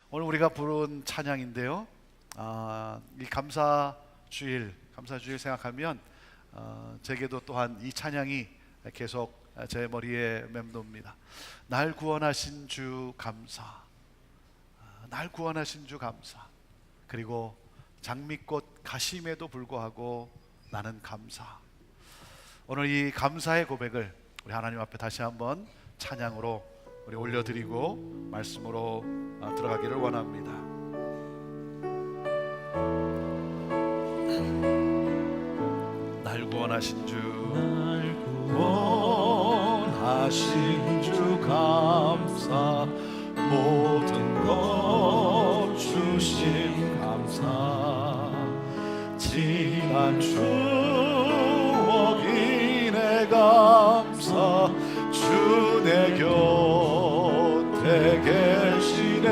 오늘 우리가 부른 찬양인데요. 이 감사주일 생각하면 제게도 또한 이 찬양이 계속 제 머리에 맴돕니다. 날 구원하신 주 감사, 날 구원하신 주 감사. 그리고 장미꽃 가심에도 불구하고 나는 감사. 오늘 이 감사의 고백을 우리 하나님 앞에 다시 한번 찬양으로 우리 올려드리고 말씀으로 들어가기를 원합니다. 날 구원하신 주, 날 구원하신 주 감사, 모든 것 주신 감사, 지난 추억이 내 감사, 주 내 곁에 계시네.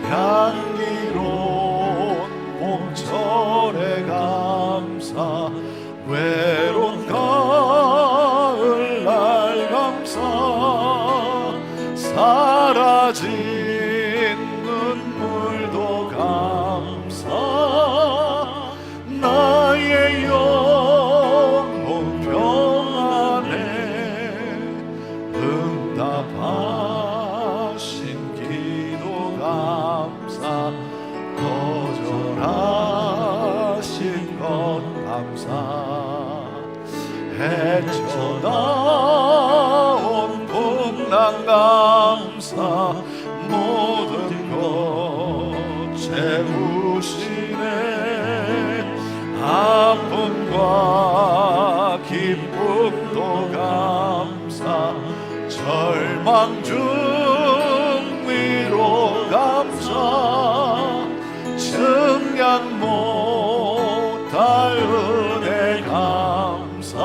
향기로운 봄철의 감사, 외로운 가을 날 감사, 사라진 눈물도 감사, 나의 영혼 평안에 응답하신 기도 감사, 거절하신 것 감사, 헤쳐나온 풍랑 감사, 모든 것 채우시네. 아픔과 기쁨도 감사, 절망 중 위로 감사, 증량 못할 은혜 감사,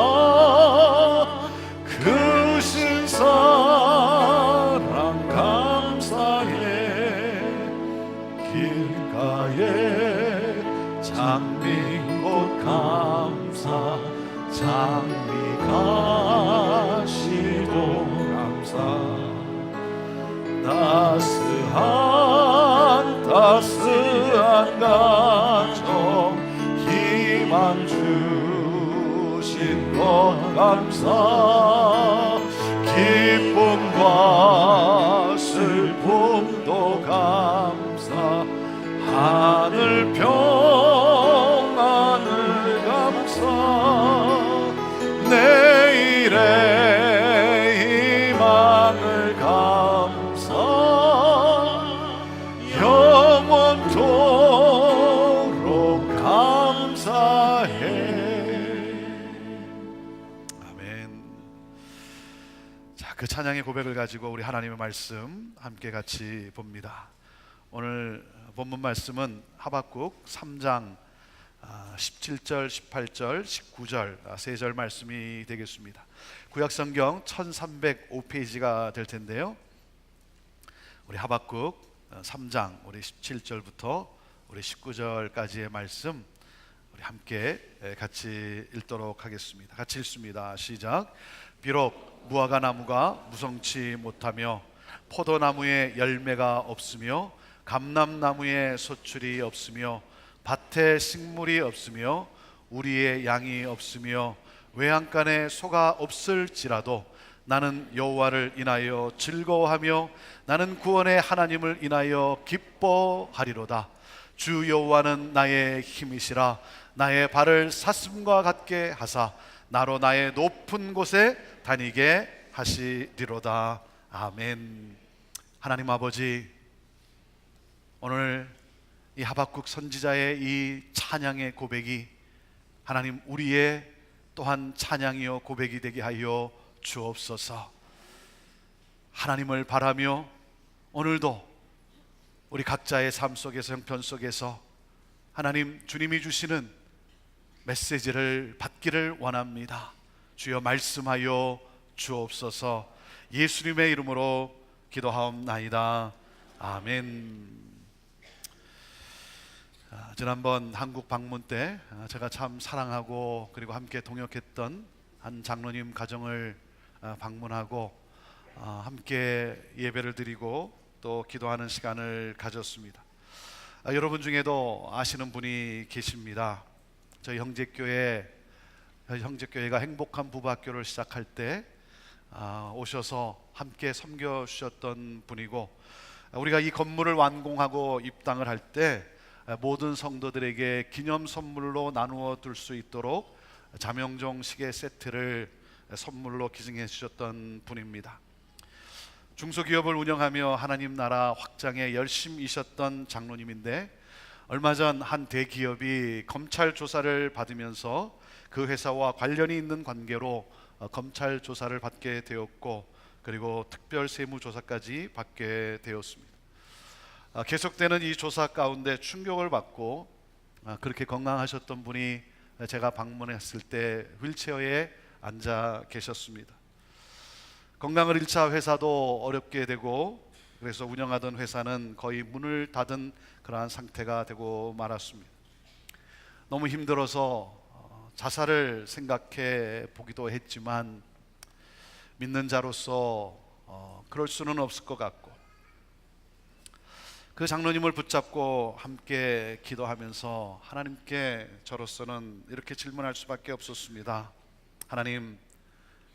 그 신사랑 감사해. 길가에 장미꽃 감사, 장미 가시도 감사, 따스한 가정 희망 주신 것 감사, 기쁨과 슬픔도 감사, 하늘 평안을 감사, 내일의 희망을 감사, 영원토록 감사해. 아멘. 자, 그 찬양의 고백을 가지고 우리 하나님의 말씀 함께 같이 봅니다. 오늘 본문 말씀은 하박국 3장 17절, 18절, 19절 세 절 말씀이 되겠습니다. 구약성경 1305페이지가 될 텐데요. 우리 하박국 3장 우리 17절부터 우리 19절까지의 말씀 우리 함께 같이 읽도록 하겠습니다. 같이 읽습니다. 시작. 비록 무화과 나무가 무성치 못하며 포도나무에 열매가 없으며 감람나무에 소출이 없으며 밭에 식물이 없으며 우리의 양이 없으며 외양간에 소가 없을지라도 나는 여호와를 인하여 즐거워하며 나는 구원의 하나님을 인하여 기뻐하리로다. 주 여호와는 나의 힘이시라. 나의 발을 사슴과 같게 하사 나로 나의 높은 곳에 다니게 하시리로다. 아멘. 하나님 아버지, 오늘 이 하박국 선지자의 이 찬양의 고백이 하나님 우리의 또한 찬양이요 고백이 되게 하여 주옵소서. 하나님을 바라며 오늘도 우리 각자의 삶 속에서, 형편 속에서 하나님 주님이 주시는 메시지를 받기를 원합니다. 주여 말씀하여 주옵소서. 예수님의 이름으로 기도하옵나이다. 아멘. 지난번 한국 방문 때 제가 참 사랑하고 그리고 함께 동역했던 한 장로님 가정을 방문하고 함께 예배를 드리고 또 기도하는 시간을 가졌습니다. 여러분 중에도 아시는 분이 계십니다. 저희 형제교회가 행복한 부부학교를 시작할 때 오셔서 함께 섬겨주셨던 분이고, 우리가 이 건물을 완공하고 입당을 할 때 모든 성도들에게 기념 선물로 나누어 둘 수 있도록 자명종 시계 세트를 선물로 기증해 주셨던 분입니다. 중소기업을 운영하며 하나님 나라 확장에 열심이셨던 장로님인데, 얼마 전 한 대기업이 검찰 조사를 받으면서 그 회사와 관련이 있는 관계로 검찰 조사를 받게 되었고, 그리고 특별 세무조사까지 받게 되었습니다. 계속되는 이 조사 가운데 충격을 받고 그렇게 건강하셨던 분이 제가 방문했을 때 휠체어에 앉아 계셨습니다. 건강을 잃자 회사도 어렵게 되고, 그래서 운영하던 회사는 거의 문을 닫은 그러한 상태가 되고 말았습니다. 너무 힘들어서 자살을 생각해 보기도 했지만 믿는 자로서 그럴 수는 없을 것 같고, 그 장로님을 붙잡고 함께 기도하면서 하나님께 저로서는 이렇게 질문할 수밖에 없었습니다. 하나님,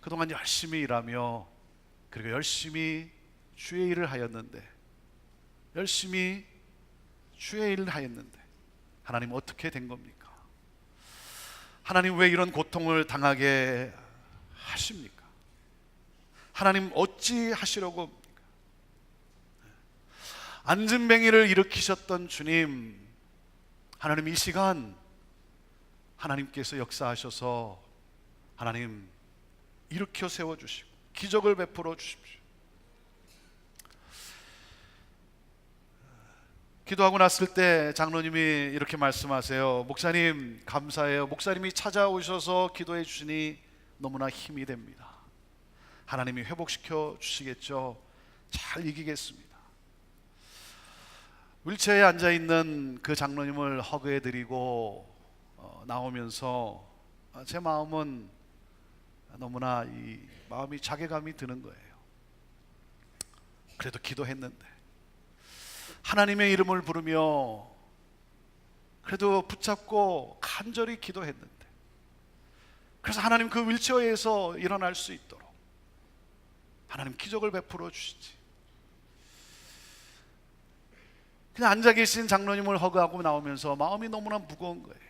그동안 열심히 일하며 그리고 열심히 주의 일을 하였는데 하나님 어떻게 된 겁니까? 하나님 왜 이런 고통을 당하게 하십니까? 하나님 어찌 하시려고 합니까? 안진뱅이를 일으키셨던 주님, 하나님 이 시간 하나님께서 역사하셔서 하나님 일으켜 세워주시고 기적을 베풀어 주십시오. 기도하고 났을 때 장로님이 이렇게 말씀하세요. 목사님 감사해요. 목사님이 찾아오셔서 기도해 주시니 너무나 힘이 됩니다. 하나님이 회복시켜 주시겠죠. 잘 이기겠습니다. 휠체어에 앉아있는 그 장로님을 허그해드리고 나오면서 제 마음은 너무나 이 마음이 자괴감이 드는 거예요. 그래도 기도했는데, 하나님의 이름을 부르며 그래도 붙잡고 간절히 기도했는데, 그래서 하나님 그 휠체어에서 일어날 수 있도록 하나님 기적을 베풀어 주시지. 그냥 앉아 계신 장로님을 허그하고 나오면서 마음이 너무나 무거운 거예요.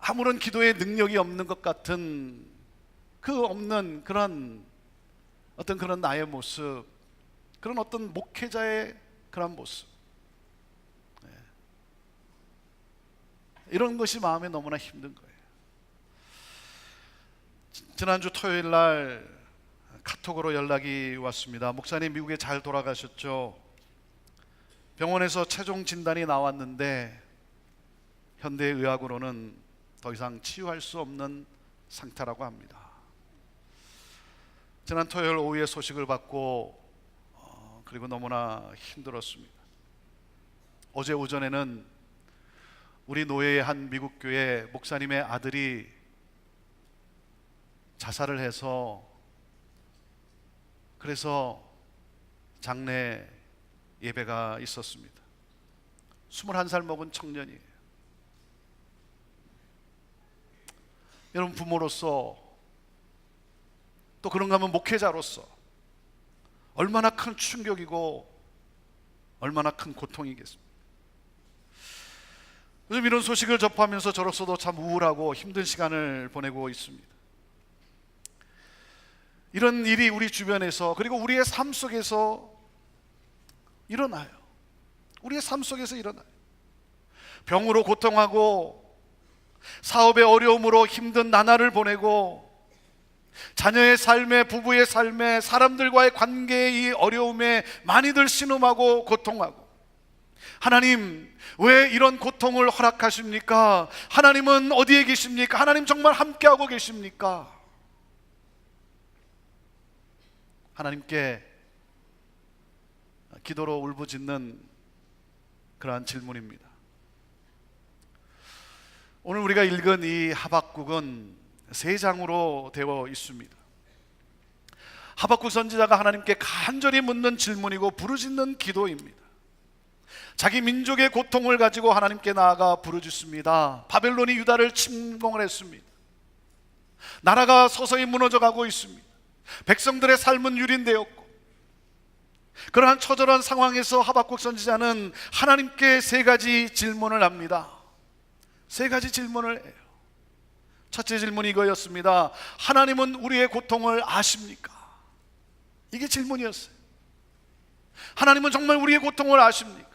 아무런 기도의 능력이 없는 것 같은 그 없는 그런 나의 모습, 그런 어떤 목회자의 그런 모습, 이런 것이 마음에 너무나 힘든 거예요. 지난주 토요일 날 카톡으로 연락이 왔습니다. 목사님 미국에 잘 돌아가셨죠? 병원에서 최종 진단이 나왔는데 현대의학으로는 더 이상 치유할 수 없는 상태라고 합니다. 지난 토요일 오후에 소식을 받고 그리고 너무나 힘들었습니다. 어제 오전에는 우리 노예의 한 미국 교회 목사님의 아들이 자살을 해서, 그래서 장례 예배가 있었습니다. 21살 먹은 청년이에요. 여러분, 부모로서 또 그런가 하면 목회자로서 얼마나 큰 충격이고 얼마나 큰 고통이겠습니까? 요즘 이런 소식을 접하면서 저로서도 참 우울하고 힘든 시간을 보내고 있습니다. 이런 일이 우리 주변에서 그리고 우리의 삶 속에서 일어나요. 우리의 삶 속에서 일어나요. 병으로 고통하고 사업의 어려움으로 힘든 나날을 보내고 자녀의 삶에, 부부의 삶에, 사람들과의 관계의 이 어려움에 많이들 신음하고 고통하고, 하나님 왜 이런 고통을 허락하십니까? 하나님은 어디에 계십니까? 하나님 정말 함께하고 계십니까? 하나님께 기도로 울부짖는 그러한 질문입니다. 오늘 우리가 읽은 이 하박국은 세 장으로 되어 있습니다. 하박국 선지자가 하나님께 간절히 묻는 질문이고 부르짖는 기도입니다. 자기 민족의 고통을 가지고 하나님께 나아가 부르짖습니다. 바벨론이 유다를 침공을 했습니다. 나라가 서서히 무너져가고 있습니다. 백성들의 삶은 유린되었고, 그러한 처절한 상황에서 하박국 선지자는 하나님께 세 가지 질문을 합니다. 세 가지 질문을 해요. 첫째 질문이 이거였습니다. 하나님은 우리의 고통을 아십니까? 이게 질문이었어요. 하나님은 정말 우리의 고통을 아십니까?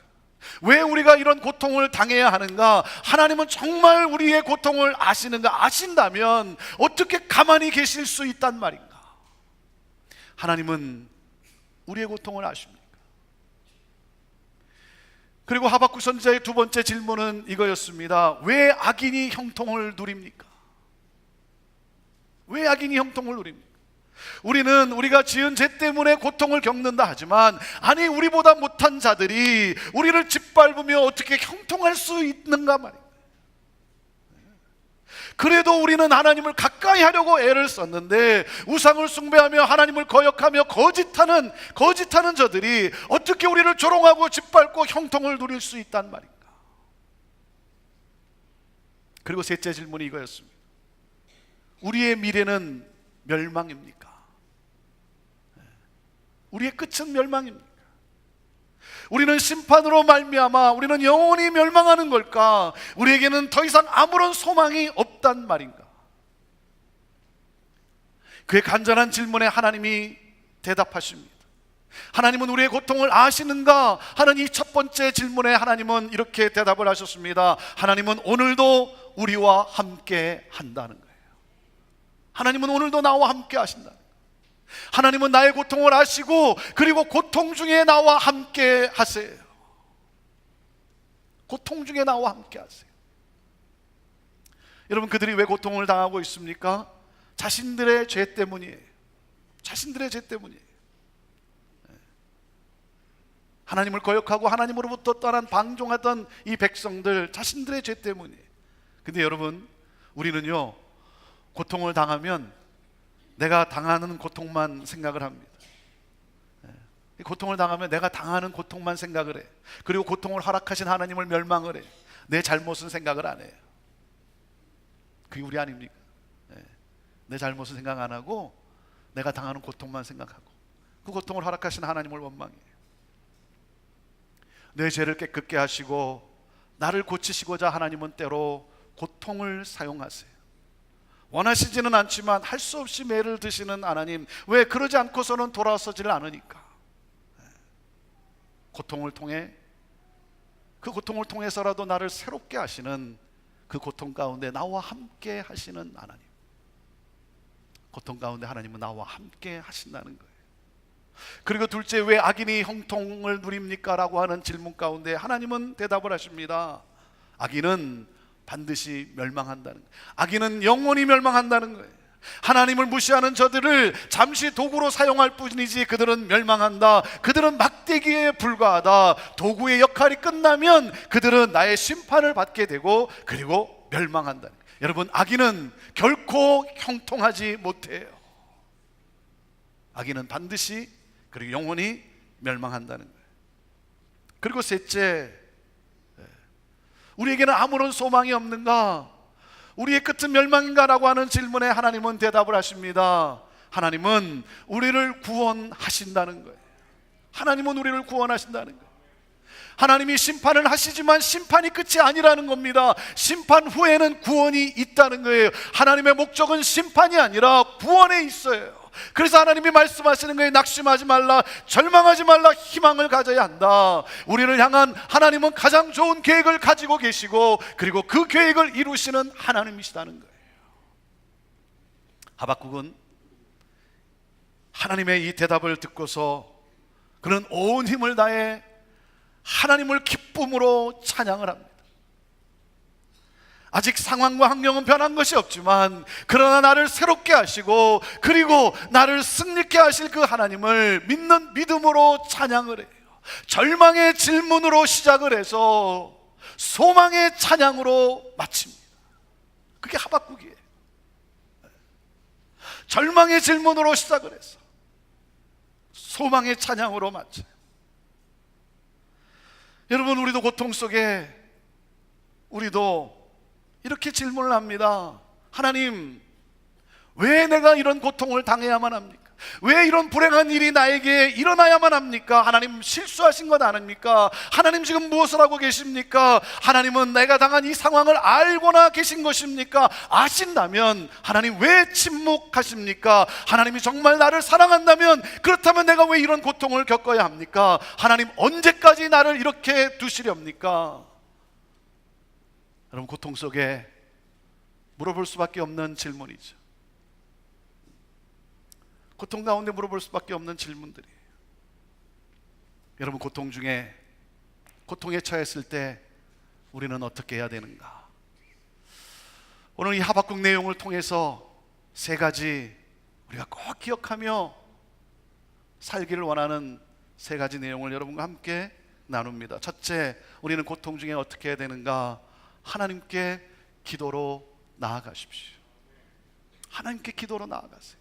왜 우리가 이런 고통을 당해야 하는가? 하나님은 정말 우리의 고통을 아시는가? 아신다면 어떻게 가만히 계실 수 있단 말인가? 하나님은 우리의 고통을 아십니까? 그리고 하박국 선지자의 두 번째 질문은 이거였습니다. 왜 악인이 형통을 누립니까? 왜 악인이 형통을 누립니까? 우리는 우리가 지은 죄 때문에 고통을 겪는다 하지만, 아니 우리보다 못한 자들이 우리를 짓밟으며 어떻게 형통할 수 있는가 말입니다. 그래도 우리는 하나님을 가까이 하려고 애를 썼는데, 우상을 숭배하며 하나님을 거역하며 거짓하는 저들이 어떻게 우리를 조롱하고 짓밟고 형통을 누릴 수 있단 말인가? 그리고 셋째 질문이 이거였습니다. 우리의 미래는 멸망입니까? 우리의 끝은 멸망입니까? 우리는 심판으로 말미암아 우리는 영원히 멸망하는 걸까? 우리에게는 더 이상 아무런 소망이 없단 말인가? 그의 간절한 질문에 하나님이 대답하십니다. 하나님은 우리의 고통을 아시는가 하는 이 첫 번째 질문에 하나님은 이렇게 대답을 하셨습니다. 하나님은 오늘도 우리와 함께 한다는 거예요. 하나님은 오늘도 나와 함께 하신다. 하나님은 나의 고통을 아시고, 그리고 고통 중에 나와 함께 하세요. 고통 중에 나와 함께 하세요. 여러분, 그들이 왜 고통을 당하고 있습니까? 자신들의 죄 때문이에요. 자신들의 죄 때문이에요. 하나님을 거역하고 하나님으로부터 떠난 방종하던 이 백성들, 자신들의 죄 때문이에요. 근데 여러분, 우리는요, 고통을 당하면 내가 당하는 고통만 생각을 합니다. 고통을 당하면 내가 당하는 고통만 생각을 해. 그리고 고통을 허락하신 하나님을 멸망을 해. 내 잘못은 생각을 안 해요. 그게 우리 아닙니까? 내 잘못은 생각 안 하고 내가 당하는 고통만 생각하고 그 고통을 허락하신 하나님을 원망해요. 내 죄를 깨끗게 하시고 나를 고치시고자 하나님은 때로 고통을 사용하세요. 원하시지는 않지만 할 수 없이 매를 드시는 하나님, 왜 그러지 않고서는 돌아서지를 않으니까. 고통을 통해, 그 고통을 통해서라도 나를 새롭게 하시는, 그 고통 가운데 나와 함께 하시는 하나님. 고통 가운데 하나님은 나와 함께 하신다는 거예요. 그리고 둘째, 왜 악인이 형통을 누립니까? 라고 하는 질문 가운데 하나님은 대답을 하십니다. 악인은 반드시 멸망한다는 거예요. 악인은 영원히 멸망한다는 거예요. 하나님을 무시하는 저들을 잠시 도구로 사용할 뿐이지 그들은 멸망한다. 그들은 막대기에 불과하다. 도구의 역할이 끝나면 그들은 나의 심판을 받게 되고 그리고 멸망한다. 여러분, 악인은 결코 형통하지 못해요. 악인은 반드시 그리고 영원히 멸망한다는 거예요. 그리고 셋째, 우리에게는 아무런 소망이 없는가? 우리의 끝은 멸망인가? 라고 하는 질문에 하나님은 대답을 하십니다. 하나님은 우리를 구원하신다는 거예요. 하나님은 우리를 구원하신다는 거예요. 하나님이 심판을 하시지만 심판이 끝이 아니라는 겁니다. 심판 후에는 구원이 있다는 거예요. 하나님의 목적은 심판이 아니라 구원에 있어요. 그래서 하나님이 말씀하시는 거예요. 낙심하지 말라, 절망하지 말라, 희망을 가져야 한다. 우리를 향한 하나님은 가장 좋은 계획을 가지고 계시고 그리고 그 계획을 이루시는 하나님이시다는 거예요. 하박국은 하나님의 이 대답을 듣고서 그는 온 힘을 다해 하나님을 기쁨으로 찬양을 합니다. 아직 상황과 환경은 변한 것이 없지만 그러나 나를 새롭게 하시고 그리고 나를 승리케 하실 그 하나님을 믿는 믿음으로 찬양을 해요. 절망의 질문으로 시작을 해서 소망의 찬양으로 마칩니다. 그게 하박국이에요. 절망의 질문으로 시작을 해서 소망의 찬양으로 맞춰요. 여러분, 우리도 고통 속에 우리도 이렇게 질문을 합니다. 하나님, 왜 내가 이런 고통을 당해야만 합니까? 왜 이런 불행한 일이 나에게 일어나야만 합니까? 하나님, 실수하신 것 아닙니까? 하나님, 지금 무엇을 하고 계십니까? 하나님은 내가 당한 이 상황을 알고나 계신 것입니까? 아신다면 하나님 왜 침묵하십니까? 하나님이 정말 나를 사랑한다면, 그렇다면 내가 왜 이런 고통을 겪어야 합니까? 하나님, 언제까지 나를 이렇게 두시렵니까? 여러분, 고통 속에 물어볼 수밖에 없는 질문이죠. 고통 가운데 물어볼 수밖에 없는 질문들이에요. 여러분, 고통 중에, 고통에 처했을 때 우리는 어떻게 해야 되는가? 오늘 이 하박국 내용을 통해서 세 가지 우리가 꼭 기억하며 살기를 원하는 세 가지 내용을 여러분과 함께 나눕니다. 첫째, 우리는 고통 중에 어떻게 해야 되는가? 하나님께 기도로 나아가십시오. 하나님께 기도로 나아가세요.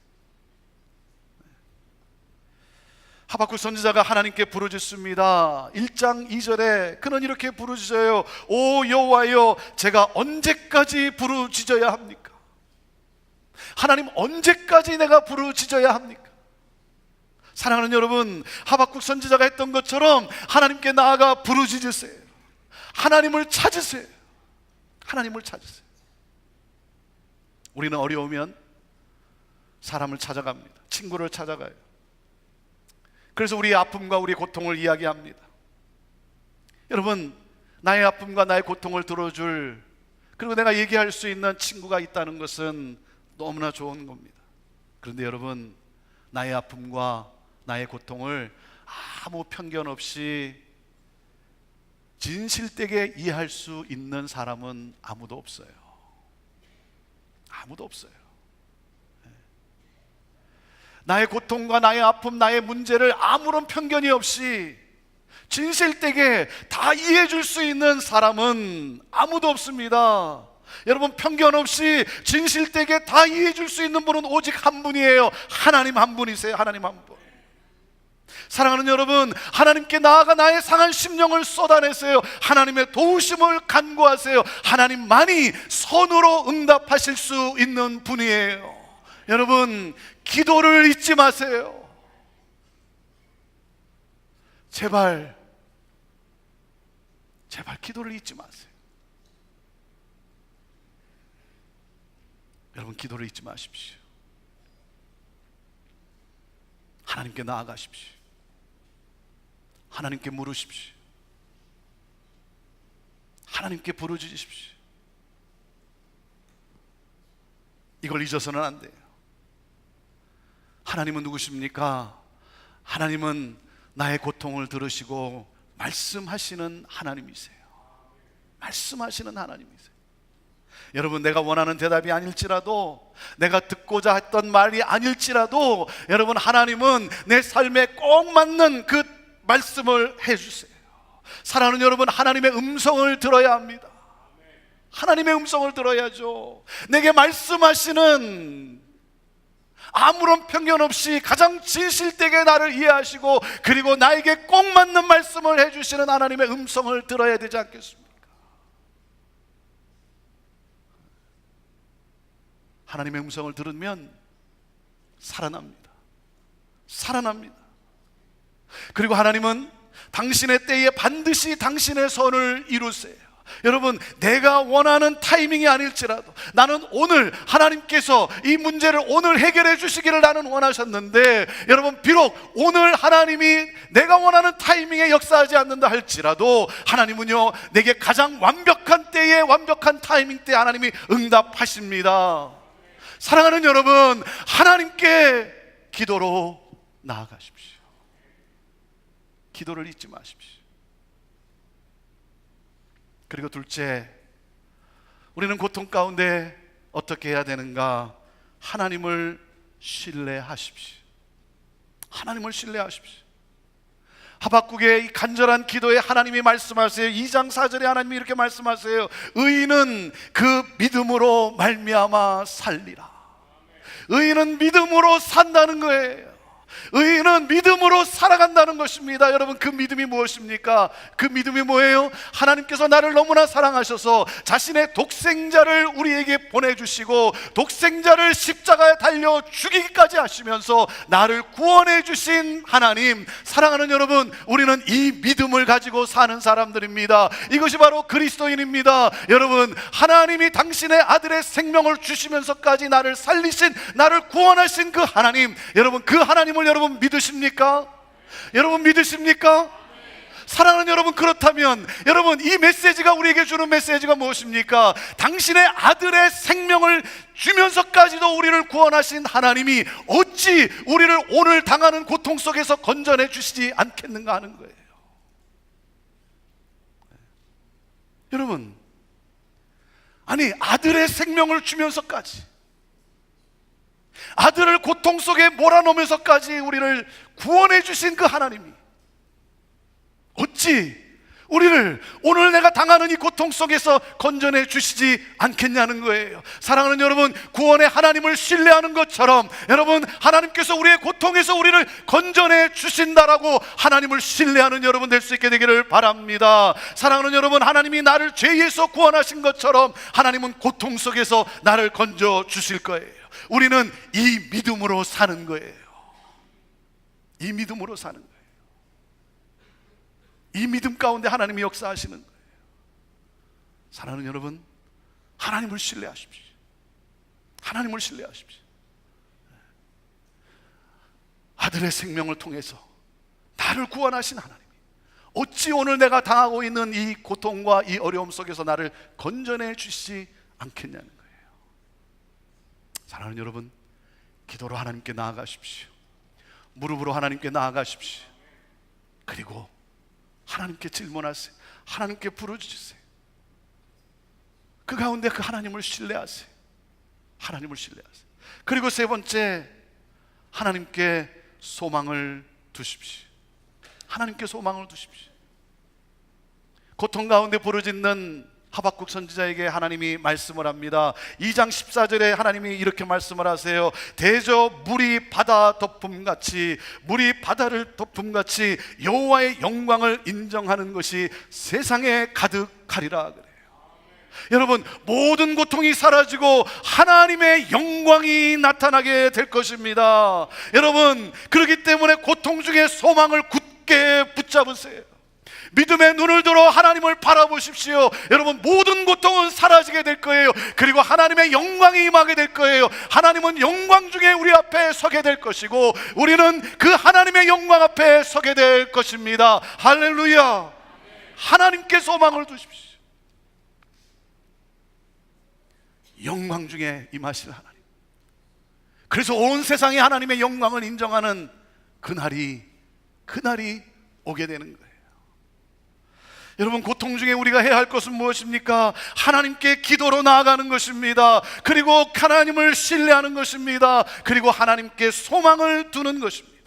하박국 선지자가 하나님께 부르짖습니다. 1장 2절에 그는 이렇게 부르짖어요. 오 여호와여, 제가 언제까지 부르짖어야 합니까? 하나님, 언제까지 내가 부르짖어야 합니까? 사랑하는 여러분, 하박국 선지자가 했던 것처럼 하나님께 나아가 부르짖으세요. 하나님을 찾으세요. 하나님을 찾으세요. 우리는 어려우면 사람을 찾아갑니다. 친구를 찾아가요. 그래서 우리의 아픔과 우리의 고통을 이야기합니다. 여러분, 나의 아픔과 나의 고통을 들어줄, 그리고 내가 얘기할 수 있는 친구가 있다는 것은 너무나 좋은 겁니다. 그런데 여러분, 나의 아픔과 나의 고통을 아무 편견 없이 진실되게 이해할 수 있는 사람은 아무도 없어요. 아무도 없어요. 나의 고통과 나의 아픔, 나의 문제를 아무런 편견이 없이 진실되게 다 이해해 줄 수 있는 사람은 아무도 없습니다. 여러분, 편견 없이 진실되게 다 이해해 줄 수 있는 분은 오직 한 분이에요. 하나님 한 분이세요. 하나님 한 분. 사랑하는 여러분, 하나님께 나아가 나의 상한 심령을 쏟아내세요. 하나님의 도우심을 간구하세요. 하나님만이 선으로 응답하실 수 있는 분이에요. 여러분, 기도를 잊지 마세요. 제발 기도를 잊지 마세요. 여러분, 기도를 잊지 마십시오. 하나님께 나아가십시오. 하나님께 물으십시오. 하나님께 부르짖으십시오. 이걸 잊어서는 안 돼요. 하나님은 누구십니까? 하나님은 나의 고통을 들으시고 말씀하시는 하나님이세요. 말씀하시는 하나님이세요. 여러분, 내가 원하는 대답이 아닐지라도, 내가 듣고자 했던 말이 아닐지라도, 여러분, 하나님은 내 삶에 꼭 맞는 그 말씀을 해주세요. 사랑하는 여러분, 하나님의 음성을 들어야 합니다. 하나님의 음성을 들어야죠. 내게 말씀하시는, 아무런 편견 없이 가장 진실되게 나를 이해하시고 그리고 나에게 꼭 맞는 말씀을 해주시는 하나님의 음성을 들어야 되지 않겠습니까? 하나님의 음성을 들으면 살아납니다. 살아납니다. 그리고 하나님은 당신의 때에 반드시 당신의 선을 이루세요. 여러분, 내가 원하는 타이밍이 아닐지라도 나는 오늘 하나님께서 이 문제를 오늘 해결해 주시기를 나는 원하셨는데, 여러분, 비록 오늘 하나님이 내가 원하는 타이밍에 역사하지 않는다 할지라도 하나님은요, 내게 가장 완벽한 때에 완벽한 타이밍 때 하나님이 응답하십니다. 사랑하는 여러분, 하나님께 기도로 나아가십시오. 기도를 잊지 마십시오. 그리고 둘째, 우리는 고통 가운데 어떻게 해야 되는가? 하나님을 신뢰하십시오. 하나님을 신뢰하십시오. 하박국의 이 간절한 기도에 하나님이 말씀하세요. 2장 4절에 하나님이 이렇게 말씀하세요. 의인은 그 믿음으로 말미암아 살리라. 의인은 믿음으로 산다는 거예요. 의인은 믿음으로 살아간다는 것입니다. 여러분, 그 믿음이 무엇입니까? 그 믿음이 뭐예요? 하나님께서 나를 너무나 사랑하셔서 자신의 독생자를 우리에게 보내주시고 독생자를 십자가에 달려 죽이기까지 하시면서 나를 구원해 주신 하나님. 사랑하는 여러분, 우리는 이 믿음을 가지고 사는 사람들입니다. 이것이 바로 그리스도인입니다. 여러분, 하나님이 당신의 아들의 생명을 주시면서까지 나를 살리신, 나를 구원하신 그 하나님, 여러분, 그 하나님을 여러분 믿으십니까? 여러분 믿으십니까? 사랑하는 여러분, 그렇다면 여러분, 이 메시지가 우리에게 주는 메시지가 무엇입니까? 당신의 아들의 생명을 주면서까지도 우리를 구원하신 하나님이 어찌 우리를 오늘 당하는 고통 속에서 건져내 주시지 않겠는가 하는 거예요. 여러분, 아니, 아들의 생명을 주면서까지, 아들을 고통 속에 몰아넣으면서까지 우리를 구원해 주신 그 하나님이 어찌 우리를 오늘 내가 당하는 이 고통 속에서 건져내 주시지 않겠냐는 거예요. 사랑하는 여러분, 구원의 하나님을 신뢰하는 것처럼 여러분, 하나님께서 우리의 고통에서 우리를 건져내 주신다라고 하나님을 신뢰하는 여러분 될 수 있게 되기를 바랍니다. 사랑하는 여러분, 하나님이 나를 죄에서 구원하신 것처럼 하나님은 고통 속에서 나를 건져 주실 거예요. 우리는 이 믿음으로 사는 거예요. 이 믿음으로 사는 거예요. 이 믿음 가운데 하나님이 역사하시는 거예요. 사랑하는 여러분, 하나님을 신뢰하십시오. 하나님을 신뢰하십시오. 아들의 생명을 통해서 나를 구원하신 하나님이 어찌 오늘 내가 당하고 있는 이 고통과 이 어려움 속에서 나를 건져내 주시지 않겠냐는 거예요. 사랑하는 여러분, 기도로 하나님께 나아가십시오. 무릎으로 하나님께 나아가십시오. 그리고 하나님께 질문하세요. 하나님께 부르짖으세요. 그 가운데 그 하나님을 신뢰하세요. 하나님을 신뢰하세요. 그리고 세 번째, 하나님께 소망을 두십시오. 하나님께 소망을 두십시오. 고통 가운데 부르짖는 하박국 선지자에게 하나님이 말씀을 합니다. 2장 14절에 하나님이 이렇게 말씀을 하세요. 대저 물이 바다 덮음같이, 물이 바다를 덮음같이 여호와의 영광을 인정하는 것이 세상에 가득하리라 그래요. 여러분, 모든 고통이 사라지고 하나님의 영광이 나타나게 될 것입니다. 여러분, 그렇기 때문에 고통 중에 소망을 굳게 붙잡으세요. 믿음의 눈을 들어 하나님을 바라보십시오. 여러분, 모든 고통은 사라지게 될 거예요. 그리고 하나님의 영광이 임하게 될 거예요. 하나님은 영광 중에 우리 앞에 서게 될 것이고 우리는 그 하나님의 영광 앞에 서게 될 것입니다. 할렐루야. 하나님께 소망을 두십시오. 영광 중에 임하실 하나님. 그래서 온 세상이 하나님의 영광을 인정하는 그날이 오게 되는 거예요. 여러분, 고통 중에 우리가 해야 할 것은 무엇입니까? 하나님께 기도로 나아가는 것입니다. 그리고 하나님을 신뢰하는 것입니다. 그리고 하나님께 소망을 두는 것입니다.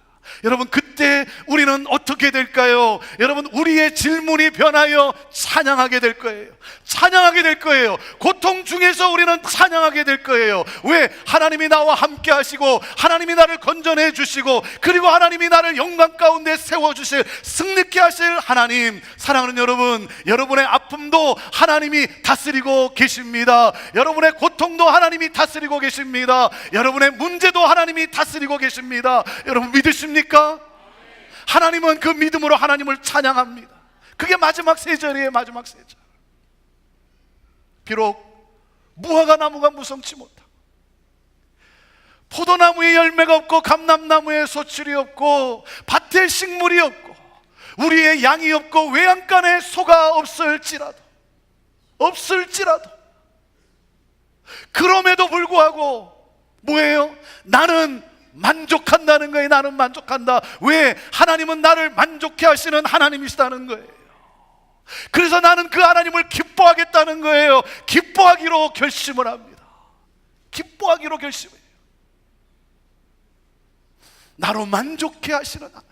여러분, 그때 우리는 어떻게 될까요? 여러분, 우리의 질문이 변하여 찬양하게 될 거예요. 찬양하게 될 거예요. 고통 중에서 우리는 찬양하게 될 거예요. 왜? 하나님이 나와 함께 하시고 하나님이 나를 건져내 주시고 그리고 하나님이 나를 영광 가운데 세워주실, 승리케 하실 하나님. 사랑하는 여러분, 여러분의 아픔도 하나님이 다스리고 계십니다. 여러분의 고통도 하나님이 다스리고 계십니다. 여러분의 문제도 하나님이 다스리고 계십니다. 여러분, 믿으십니까? 하나님은 그 믿음으로 하나님을 찬양합니다. 그게 마지막 세 절이에요. 마지막 세 절. 비록 무화과 나무가 무성치 못하고 포도나무에 열매가 없고 감람나무에 소출이 없고 밭에 식물이 없고 우리의 양이 없고 외양간에 소가 없을지라도 그럼에도 불구하고 뭐예요? 나는 만족한다는 거예요. 나는 만족한다. 왜? 하나님은 나를 만족해 하시는 하나님이시다는 거예요. 그래서 나는 그 하나님을 기뻐하겠다는 거예요. 기뻐하기로 결심을 합니다. 기뻐하기로 결심해요. 나로 만족해 하시는 하나님,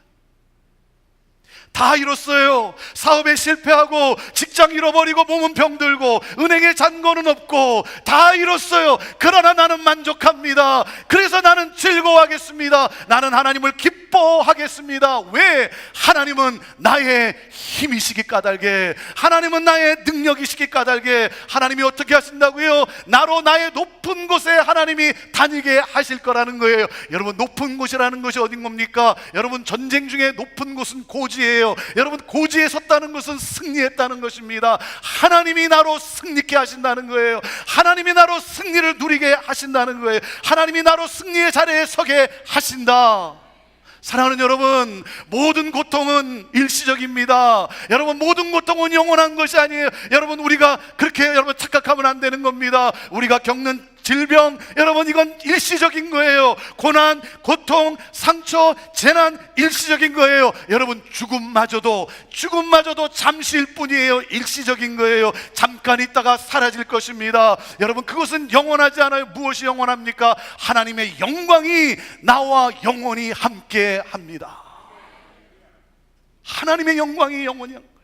다 잃었어요. 사업에 실패하고 직장 잃어버리고 몸은 병들고 은행에 잔고는 없고 다 잃었어요. 그러나 나는 만족합니다. 그래서 나는 즐거워하겠습니다. 나는 하나님을 기뻐하겠습니다. 왜? 하나님은 나의 힘이시기 까닭에, 하나님은 나의 능력이시기 까닭에. 하나님이 어떻게 하신다고요? 나로 나의 높은 곳에 하나님이 다니게 하실 거라는 거예요. 여러분, 높은 곳이라는 것이 어딘 겁니까? 여러분, 전쟁 중에 높은 곳은 고지예요. 여러분, 고지에 섰다는 것은 승리했다는 것입니다. 하나님이 나로 승리케 하신다는 거예요. 하나님이 나로 승리를 누리게 하신다는 거예요. 하나님이 나로 승리의 자리에 서게 하신다. 사랑하는 여러분, 모든 고통은 일시적입니다. 여러분, 모든 고통은 영원한 것이 아니에요. 여러분, 우리가 그렇게 여러분 착각하면 안 되는 겁니다. 우리가 겪는 질병, 여러분, 이건 일시적인 거예요. 고난, 고통, 상처, 재난, 일시적인 거예요. 여러분, 죽음마저도 잠시일 뿐이에요. 일시적인 거예요. 잠깐 있다가 사라질 것입니다. 여러분, 그것은 영원하지 않아요. 무엇이 영원합니까? 하나님의 영광이 나와 영원히 함께 합니다. 하나님의 영광이 영원히 한 거예요.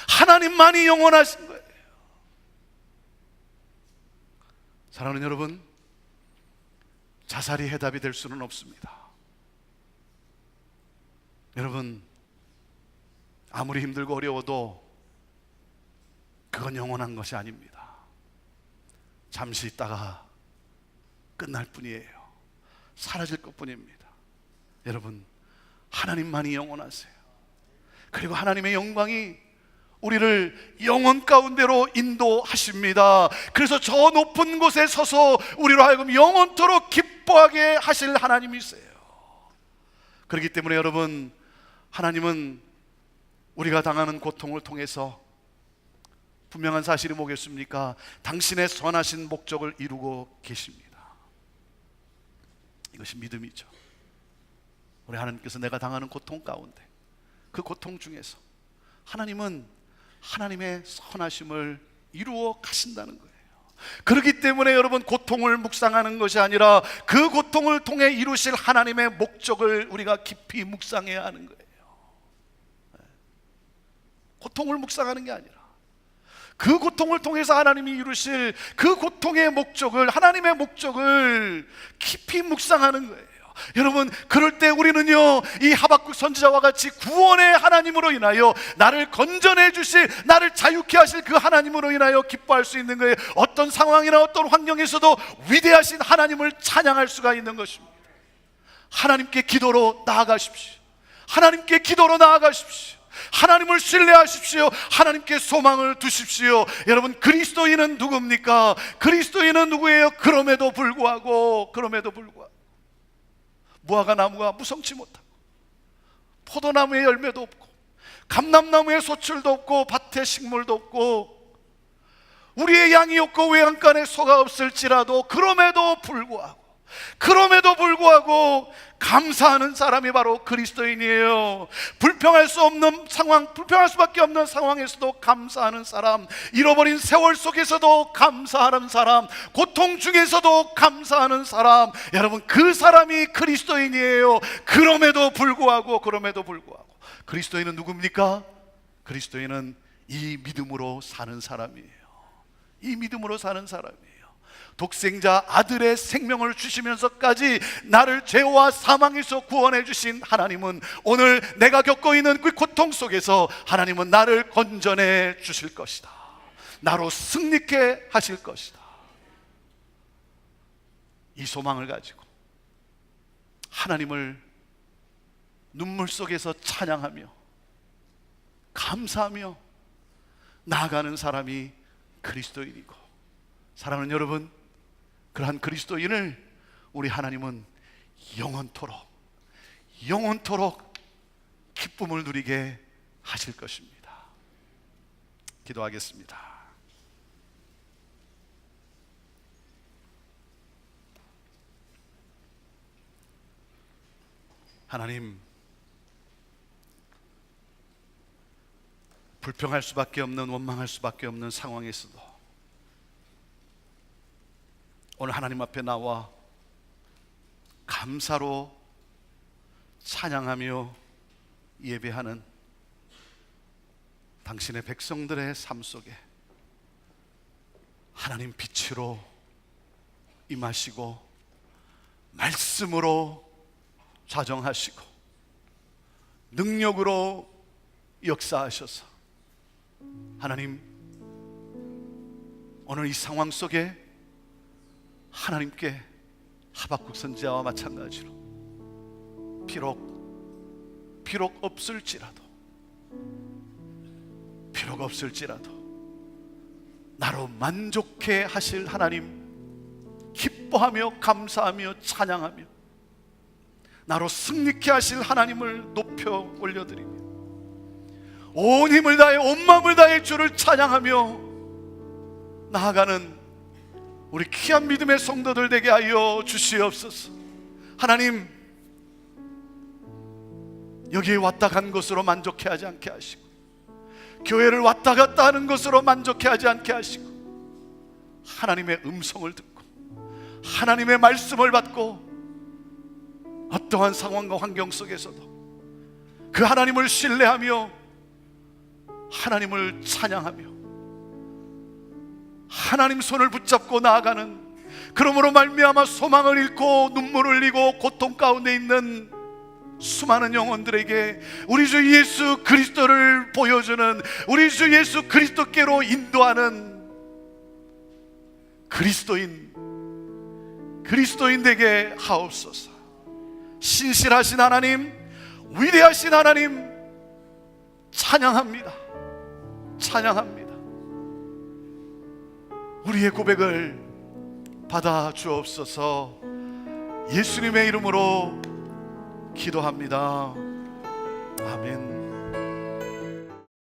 하나님만이 영원하신 거예요. 사랑하는 여러분, 자살이 해답이 될 수는 없습니다. 여러분, 아무리 힘들고 어려워도 그건 영원한 것이 아닙니다. 잠시 있다가 끝날 뿐이에요. 사라질 것뿐입니다. 여러분, 하나님만이 영원하세요. 그리고 하나님의 영광이 우리를 영원 가운데로 인도하십니다. 그래서 저 높은 곳에 서서 우리로 하여금 영원토록 기뻐하게 하실 하나님이세요. 그렇기 때문에 여러분, 하나님은 우리가 당하는 고통을 통해서 분명한 사실이 뭐겠습니까? 당신의 선하신 목적을 이루고 계십니다. 이것이 믿음이죠. 우리 하나님께서 내가 당하는 고통 가운데, 그 고통 중에서 하나님은 하나님의 선하심을 이루어 가신다는 거예요. 그렇기 때문에 여러분, 고통을 묵상하는 것이 아니라 그 고통을 통해 이루실 하나님의 목적을 우리가 깊이 묵상해야 하는 거예요. 고통을 묵상하는 게 아니라 그 고통을 통해서 하나님이 이루실 그 고통의 목적을, 하나님의 목적을 깊이 묵상하는 거예요. 여러분, 그럴 때 우리는요, 이 하박국 선지자와 같이 구원의 하나님으로 인하여 나를 건져내 주실, 나를 자유케 하실 그 하나님으로 인하여 기뻐할 수 있는 거예요. 어떤 상황이나 어떤 환경에서도 위대하신 하나님을 찬양할 수가 있는 것입니다. 하나님께 기도로 나아가십시오. 하나님께 기도로 나아가십시오. 하나님을 신뢰하십시오. 하나님께 소망을 두십시오. 여러분, 그리스도인은 누굽니까? 그리스도인은 누구예요? 그럼에도 불구하고 무화과 나무가 무성치 못하고, 포도나무에 열매도 없고, 감람나무에 소출도 없고, 밭에 식물도 없고, 우리의 양이 없고 외양간에 소가 없을지라도 그럼에도 불구하고 감사하는 사람이 바로 그리스도인이에요. 불평할 수밖에 없는 상황에서도 감사하는 사람, 잃어버린 세월 속에서도 감사하는 사람, 고통 중에서도 감사하는 사람, 여러분, 그 사람이 그리스도인이에요. 그럼에도 불구하고 그리스도인은 누굽니까? 그리스도인은 이 믿음으로 사는 사람이에요. 이 믿음으로 사는 사람이에요. 독생자 아들의 생명을 주시면서까지 나를 죄와 사망에서 구원해 주신 하나님은 오늘 내가 겪고 있는 그 고통 속에서 하나님은 나를 건져내 주실 것이다. 나로 승리케 하실 것이다. 이 소망을 가지고 하나님을 눈물 속에서 찬양하며 감사하며 나아가는 사람이 그리스도인이고, 사랑하는 여러분, 그러한 그리스도인을 우리 하나님은 영원토록 기쁨을 누리게 하실 것입니다. 기도하겠습니다. 하나님, 불평할 수밖에 없는, 원망할 수밖에 없는 상황에서도 오늘 하나님 앞에 나와 감사로 찬양하며 예배하는 당신의 백성들의 삶 속에 하나님 빛으로 임하시고 말씀으로 자정하시고 능력으로 역사하셔서 하나님, 오늘 이 상황 속에 하나님께 하박국 선지자와 마찬가지로 비록 없을지라도 나로 만족해 하실 하나님 기뻐하며 감사하며 찬양하며 나로 승리케 하실 하나님을 높여 올려드리며 온 힘을 다해 온 마음을 다해 주를 찬양하며 나아가는 우리 귀한 믿음의 성도들 되게 하여 주시옵소서. 하나님, 여기에 왔다 간 것으로 만족해 하지 않게 하시고 교회를 왔다 갔다 하는 것으로 만족해 하지 않게 하시고 하나님의 음성을 듣고 하나님의 말씀을 받고 어떠한 상황과 환경 속에서도 그 하나님을 신뢰하며 하나님을 찬양하며 하나님 손을 붙잡고 나아가는, 그러므로 말미암아 소망을 잃고 눈물을 흘리고 고통 가운데 있는 수많은 영혼들에게 우리 주 예수 그리스도를 보여주는, 우리 주 예수 그리스도께로 인도하는 그리스도인 되게 하옵소서. 신실하신 하나님, 위대하신 하나님, 찬양합니다. 우리의 고백을 받아 주옵소서. 예수님의 이름으로 기도합니다. 아멘.